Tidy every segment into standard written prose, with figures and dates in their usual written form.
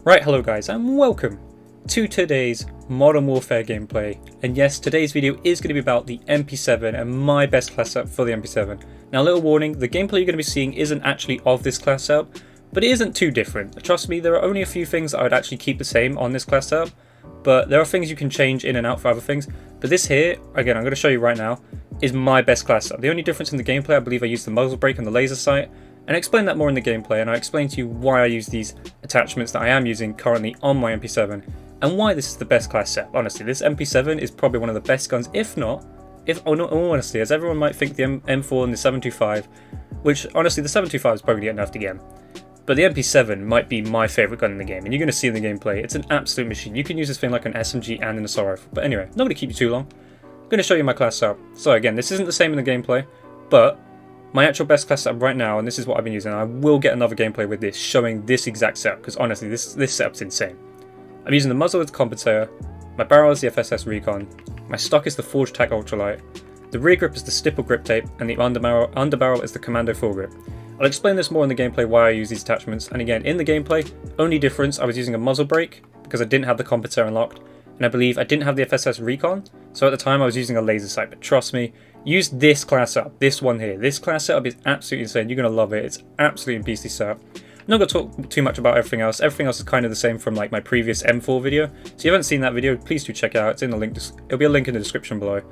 Right, hello guys, and welcome to today's Modern Warfare gameplay. And yes, today's video is going to be about the MP7 and my best class setup for the MP7. Now, a little warning, the gameplay you're going to be seeing isn't actually of this class setup, but it isn't too different. Trust me, there are only a few things that I would actually keep the same on this class setup, but there are things you can change in and out for other things. But this here, again, I'm going to show you right now, is my best class setup. The only difference in the gameplay, I believe I used the muzzle brake and the laser sight, and I explain that more in the gameplay, and I explain to you why I use these attachments that I am using currently on my MP7, and why this is the best class setup. Honestly, this MP7 is probably one of the best guns, if not, all honesty, as everyone might think the M4 and the 725, which honestly the 725 is probably enough to get him. But the MP7 might be my favourite gun in the game, and you're going to see in the gameplay, it's an absolute machine. You can use this thing like an SMG and an assault rifle. But anyway, not going to keep you too long. I'm going to show you my class setup. So again, this isn't the same in the gameplay, but my actual best class setup right now, and this is what I've been using, and I will get another gameplay with this, showing this exact setup, because honestly, this setup's insane. I'm using the muzzle as the compensator, my barrel is the FSS Recon, my stock is the Forge Tac Ultralight, the rear grip is the stipple grip tape, and the underbarrel is the Commando foregrip. I'll explain this more in the gameplay why I use these attachments, and again, in the gameplay, only difference, I was using a muzzle brake, because I didn't have the compensator unlocked, and I believe I didn't have the FSS Recon, so at the time I was using a laser sight, but trust me, use this class setup, this one here. This class setup is absolutely insane. You're going to love it. It's absolutely beastly setup. I'm not going to talk too much about everything else. Everything else is kind of the same from like my previous M4 video. So if you haven't seen that video, please do check it out. It's in the link. It'll be a link in the description below.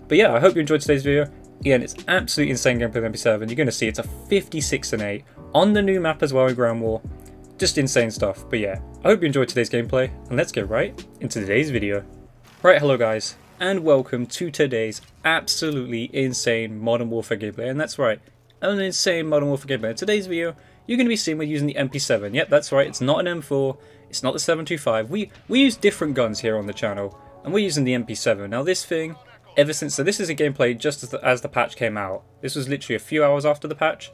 But yeah, I hope you enjoyed today's video. Again, it's absolutely insane gameplay with MP7. You're going to see it's a 56 and 8 on the new map as well in Ground War. Just insane stuff. But yeah, I hope you enjoyed today's gameplay, and let's get right into today's video. Right, hello guys, and welcome to today's absolutely insane Modern Warfare gameplay. And that's right, an insane Modern Warfare gameplay. In today's video, you're going to be seeing we're using the MP7. Yep, that's right, it's not an M4, it's not the 725. We use different guns here on the channel, and we're using the MP7. Now this thing, so this is a gameplay just as the patch came out. This was literally a few hours after the patch,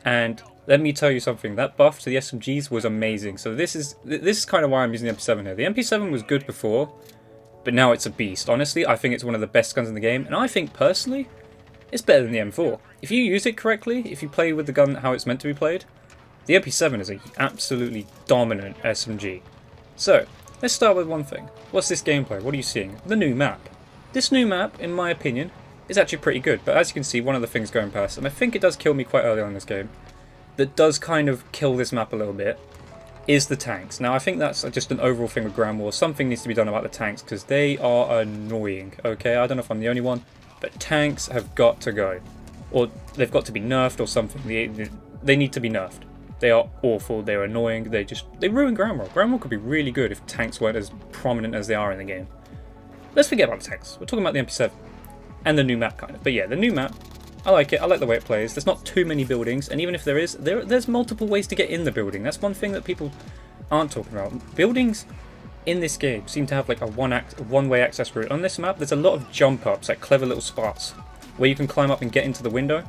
and let me tell you something, that buff to the SMGs was amazing. So this is kind of why I'm using the MP7 here. The MP7 was good before, but now it's a beast. Honestly, I think it's one of the best guns in the game, and I think, personally, it's better than the M4. If you use it correctly, if you play with the gun how it's meant to be played, the MP7 is an absolutely dominant SMG. So, let's start with one thing. What's this gameplay? What are you seeing? The new map. This new map, in my opinion, is actually pretty good, but as you can see, one of the things going past, and I think it does kill me quite early on in this game, that does kind of kill this map a little bit, is the tanks. Now I think that's just an overall thing with Ground War. Something needs to be done about the tanks because they are annoying, okay? I don't know if I'm the only one, but tanks have got to go. Or they've got to be nerfed or something. They need to be nerfed. They are awful, they're annoying, they ruin Ground War. Ground War could be really good if tanks weren't as prominent as they are in the game. Let's forget about the tanks. We're talking about the MP7 and the new map kind of. But yeah, the new map, I like it. I like the way it plays. There's not too many buildings, and even if there is, there's multiple ways to get in the building. That's one thing that people aren't talking about. Buildings in this game seem to have like a one-way access route. On this map, there's a lot of jump ups, like clever little spots, where you can climb up and get into the window.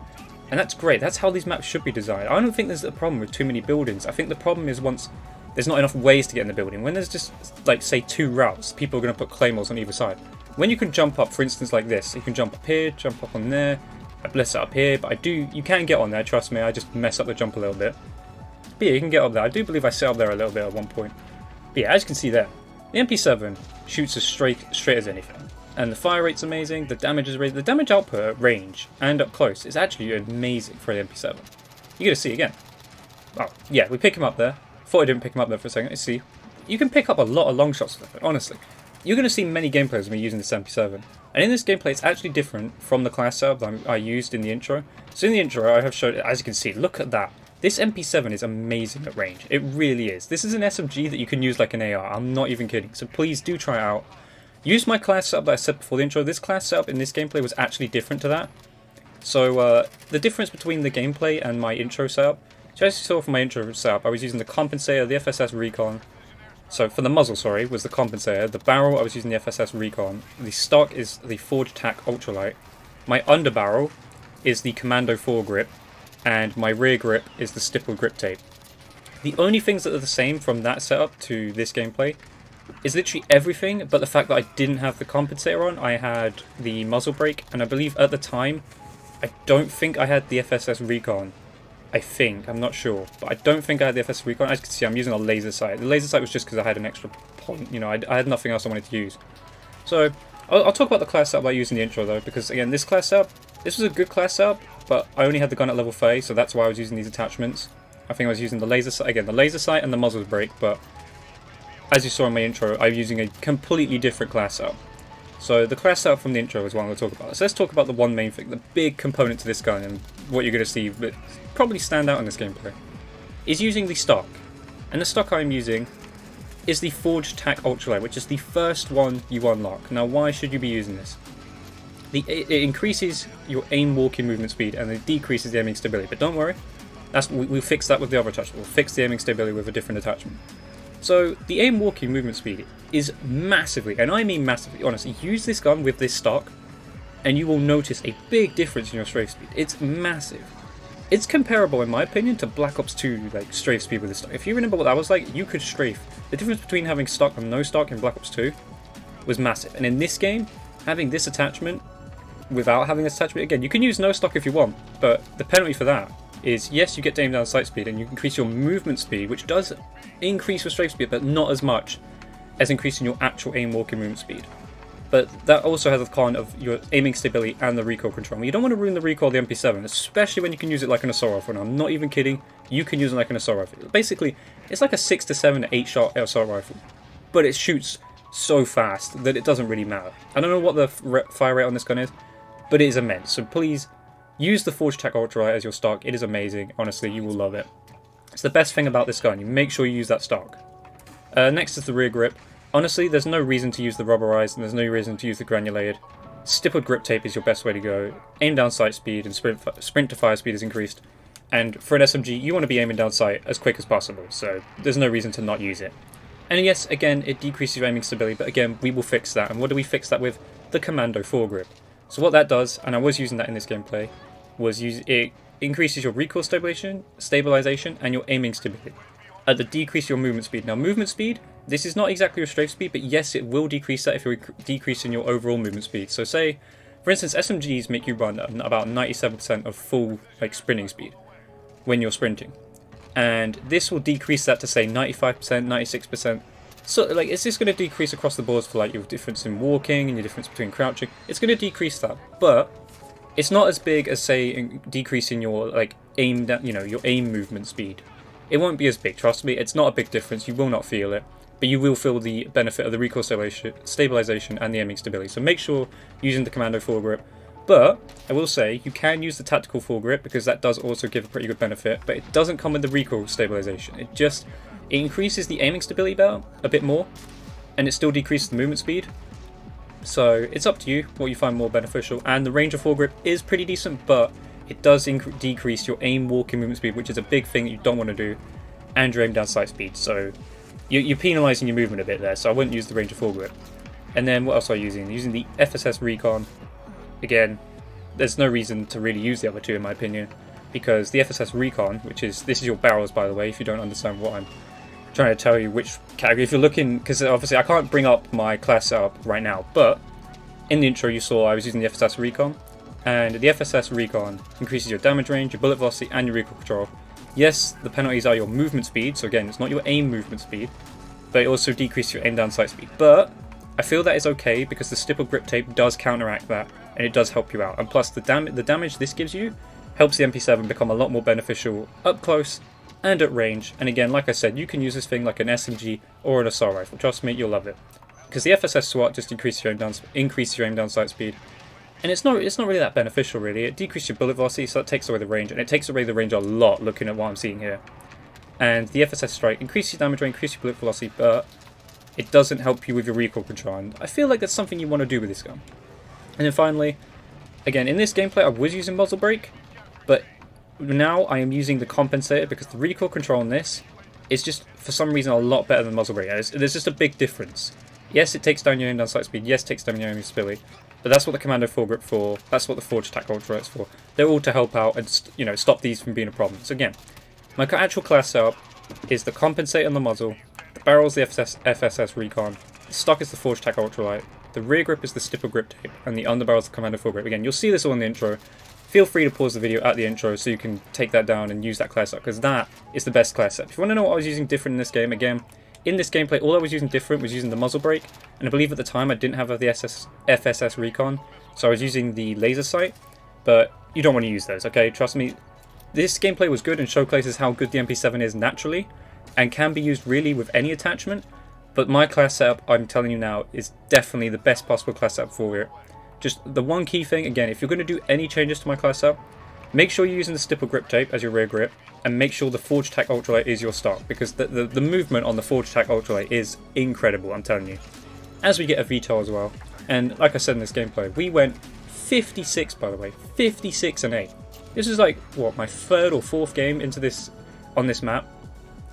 And that's great. That's how these maps should be designed. I don't think there's a problem with too many buildings. I think the problem is once there's not enough ways to get in the building. When there's just, like, say, 2 routes, people are going to put claymores on either side. When you can jump up, for instance, like this, you can jump up here, jump up on there. I bless it up here, but you can get on there, trust me, I just mess up the jump a little bit. But yeah, you can get up there. I do believe I set up there a little bit at one point. But yeah, as you can see there, the MP7 shoots as straight as anything. And the fire rate's amazing, the damage is raised. The damage output at range and up close is actually amazing for the MP7. You're going to see again. Oh, yeah, we pick him up there. Thought I didn't pick him up there for a second. Let's see. You can pick up a lot of long shots with it, honestly. You're going to see many gameplays of me using this MP7. And in this gameplay, it's actually different from the class setup that I used in the intro. So in the intro, I have showed, as you can see, look at that. This MP7 is amazing at range. It really is. This is an SMG that you can use like an AR. I'm not even kidding. So please do try it out. Use my class setup that I said before the intro. This class setup in this gameplay was actually different to that. So the difference between the gameplay and my intro setup. So as you saw from my intro setup, I was using the compensator, the FSS Recon. So for the muzzle, sorry, was the compensator. The barrel, I was using the FSS Recon. The stock is the Forge Tac Ultralight. My underbarrel is the Commando foregrip. And my rear grip is the stipple grip tape. The only things that are the same from that setup to this gameplay is literally everything, but the fact that I didn't have the compensator on. I had the muzzle brake, and I believe at the time, I don't think I had the FSS Recon. I think. I'm not sure. But I don't think I had the FS Recon. As you can see, I'm using a laser sight. The laser sight was just because I had an extra point. You know, I had nothing else I wanted to use. So, I'll talk about the class setup by using the intro, though, because, again, this class setup, this was a good class setup, but I only had the gun at level 30, so that's why I was using these attachments. I think I was using the laser sight, again, the laser sight and the muzzle brake, but as you saw in my intro, I'm using a completely different class setup. So the class setup from the intro is what I'm going to talk about. So let's talk about the one main thing, the big component to this gun, and what you're going to see that probably stand out in this gameplay, is using the stock. And the stock I'm using is the Forged Tac Ultralight, which is the first one you unlock. Now, why should you be using this? It increases your aim walking movement speed and it decreases the aiming stability, but don't worry, we'll fix that with the other attachment. We'll fix the aiming stability with a different attachment. So the aim walking movement speed is massively, and I mean massively, honestly, use this gun with this stock and you will notice a big difference in your strafe speed. It's massive. It's comparable, in my opinion, to Black Ops 2 like strafe speed with this stock. If you remember what that was like, you could strafe. The difference between having stock and no stock in Black Ops 2 was massive. And in this game, having this attachment without having this attachment, again, you can use no stock if you want, but the penalty for that is, yes, you get to aim down sight speed and you increase your movement speed, which does increase your strafe speed, but not as much as increasing your actual aim walking movement speed. But that also has a con of your aiming stability and the recoil control. You don't want to ruin the recoil of the MP7, especially when you can use it like an assault rifle. And I'm not even kidding, you can use it like an assault rifle. Basically, it's like a 6 to 7 to 8 shot assault rifle, but it shoots so fast that it doesn't really matter. I don't know what the fire rate on this gun is, but it is immense. So please use the Forged Tac Ultralight as your stock. It is amazing. Honestly, you will love it. It's the best thing about this gun. You make sure you use that stock. Next is the rear grip. Honestly, there's no reason to use the rubberized and there's no reason to use the granulated. Stippled grip tape is your best way to go. Aim down sight speed and sprint to fire speed is increased. And for an SMG, you want to be aiming down sight as quick as possible, so there's no reason to not use it. And yes, again, it decreases your aiming stability, but again, we will fix that. And what do we fix that with? The Commando foregrip. So what that does, and I was using that in this gameplay, was it increases your recoil stabilization and your aiming stability. At the decrease your movement speed. Now, movement speed, this is not exactly your strafe speed, but yes, it will decrease that if you're decreasing your overall movement speed. So say, for instance, SMGs make you run about 97% of full sprinting speed when you're sprinting. And this will decrease that to say 95%, 96%. So it's just going to decrease across the board for your difference in walking and your difference between crouching. It's going to decrease that, but it's not as big as say decreasing your aim, your aim movement speed. It won't be as big, trust me. It's not a big difference. You will not feel it, but you will feel the benefit of the recoil stabilization and the aiming stability. So make sure using the Commando foregrip. But I will say you can use the tactical foregrip because that does also give a pretty good benefit, but it doesn't come with the recoil stabilization. It increases the aiming stability a bit more, and it still decreases the movement speed. So it's up to you what you find more beneficial. And the range of foregrip is pretty decent, but it does decrease your aim walking movement speed, which is a big thing that you don't want to do, and your aim down sight speed. So you're penalising your movement a bit there, so I wouldn't use the range of foregrip. And then what else are I using? Using the FSS Recon. Again, there's no reason to really use the other two in my opinion, because the FSS Recon, this is your barrels by the way, if you don't understand what I'm trying to tell you which category, if you're looking, because obviously I can't bring up my class setup right now, but in the intro you saw I was using the FSS Recon, and the FSS Recon increases your damage range, your bullet velocity, and your recoil control. Yes, the penalties are your movement speed, so again, it's not your aim movement speed, but it also decreases your aim down sight speed. But I feel that is okay because the stipple grip tape does counteract that, and it does help you out. And plus, the damage this gives you helps the MP7 become a lot more beneficial up close and at range. And again, like I said, you can use this thing like an SMG or an assault rifle. Trust me, you'll love it. Because the FSS SWAT just increases your aim down sight speed. And it's not really that beneficial, really. It decreases your bullet velocity, so that takes away the range. And it takes away the range a lot, looking at what I'm seeing here. And the FSS Strike increases your damage range, increases your bullet velocity, but it doesn't help you with your recoil control. And I feel like that's something you want to do with this gun. And then finally, again, in this gameplay I was using muzzle brake, but now I am using the compensator because the recoil control on this is just, for some reason, a lot better than muzzle brake. There's just a big difference. Yes, it takes down your aim down sight speed, yes, it takes down your aim stability, but that's what the Commando foregrip for, that's what the Forged Tac Ultralight is for. They're all to help out and stop these from being a problem. So again, my actual class setup is the compensator on the muzzle, the barrel is the FSS Recon, the stock is the Forged Tac Ultralight, the rear grip is the stipple grip tape, and the underbarrel is the Commando foregrip. Again, you'll see this all in the intro. feel free to pause the video at the intro so you can take that down and use that class up, because that is the best class up. If you want to know what I was using different in this game, again, in this gameplay, all I was using different was using the muzzle brake, and I believe at the time I didn't have the FSS recon, so I was using the laser sight, but you don't want to use those, okay? Trust me, this gameplay was good and showcases how good the MP7 is naturally, and can be used really with any attachment, but my class setup, I'm telling you now, is definitely the best possible class setup for it. Just the one key thing, again, if you're going to do any changes to my class setup, make sure you're using the stipple grip tape as your rear grip, and make sure the Forge Attack Ultralight is your stock, because the movement on the Forge Attack Ultralight is incredible, I'm telling you. As we get a VTOL as well, and like I said in this gameplay, we went 56, by the way, 56 and 8. This is like, what, my third or fourth game into this, on this map.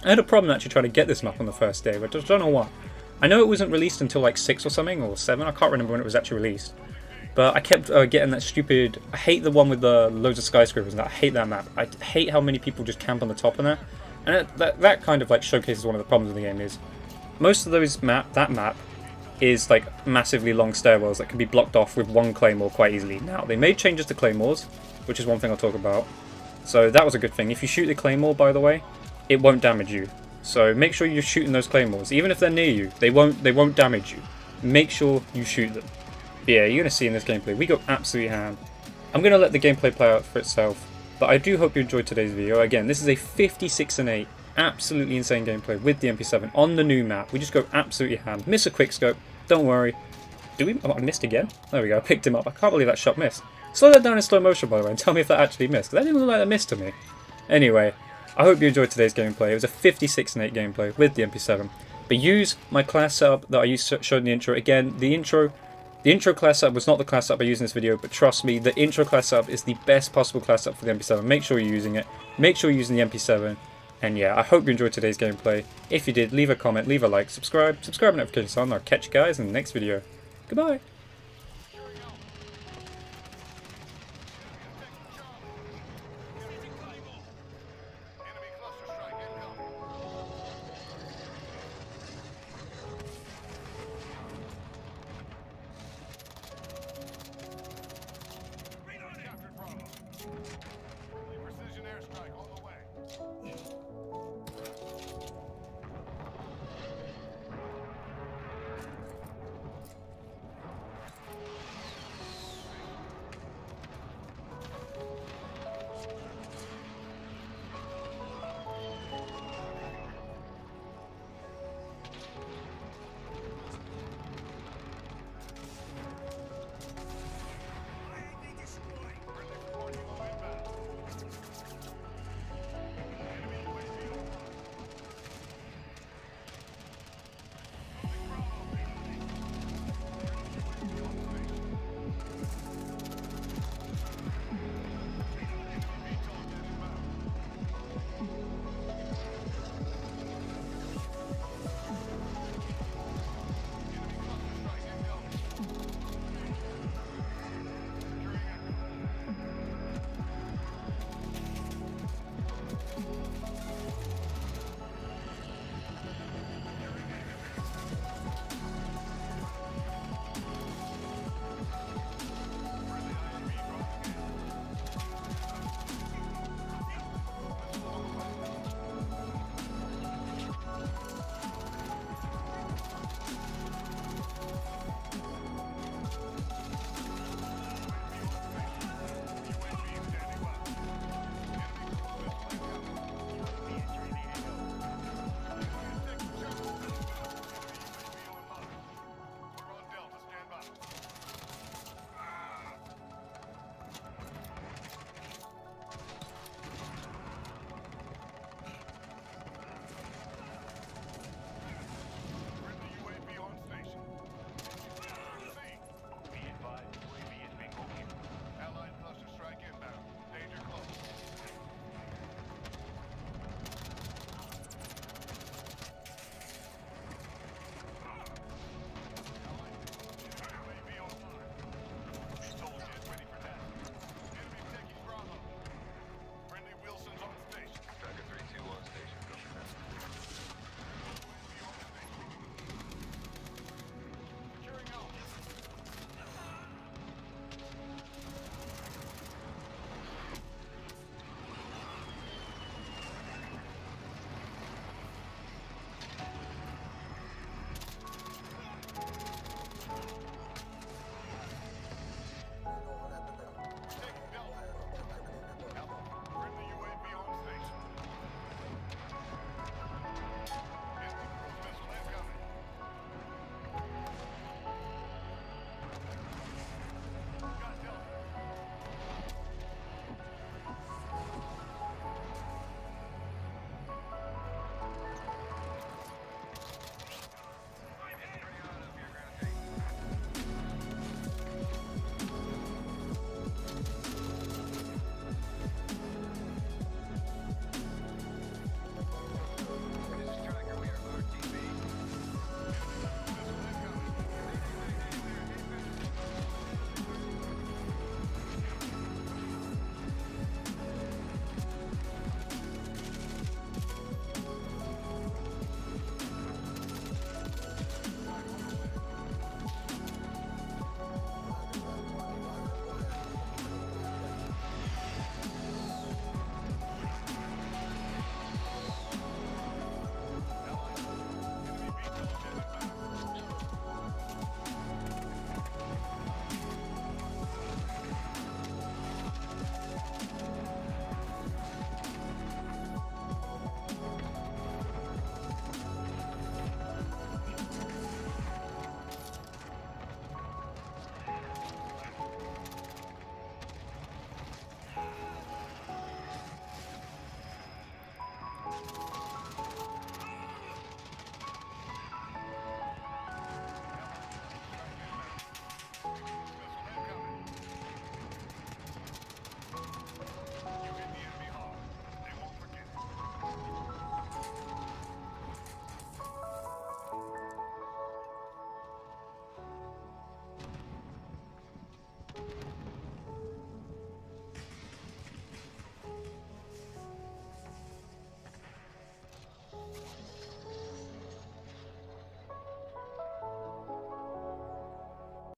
I had a problem actually trying to get this map on the first day, but I don't know why. I know it wasn't released until like 6 or something, or 7, I can't remember when it was actually released. But I kept getting that stupid, I hate the one with the loads of skyscrapers, and I hate that map. I hate how many people just camp on the top of that. And that kind of like showcases one of the problems of the game is, most of those that map is like massively long stairwells that can be blocked off with one claymore quite easily. Now, they made changes to claymores, which is one thing I'll talk about. So that was a good thing. If you shoot the claymore, by the way, it won't damage you. So make sure you're shooting those claymores. Even if they're near you, they won't damage you. Make sure you shoot them. But yeah, you're going to see in this gameplay, we go absolutely ham. I'm going to let the gameplay play out for itself, but I do hope you enjoyed today's video. Again, this is a 56 and 8, absolutely insane gameplay with the MP7 on the new map. We just go absolutely ham. Miss a quick scope, don't worry. Oh, I missed again? There we go, I picked him up. I can't believe that shot missed. Slow that down in slow motion, by the way, and tell me if that actually missed, because that didn't look like that missed to me. Anyway, I hope you enjoyed today's gameplay. It was a 56 and 8 gameplay with the MP7. But use my class setup that I showed in the intro. Again, the intro class setup was not the class setup I used in this video, but trust me, the intro class setup is the best possible class setup for the MP7. Make sure you're using it. Make sure you're using the MP7. And yeah, I hope you enjoyed today's gameplay. If you did, leave a comment, leave a like, subscribe, notifications on. I'll catch you guys in the next video. Goodbye.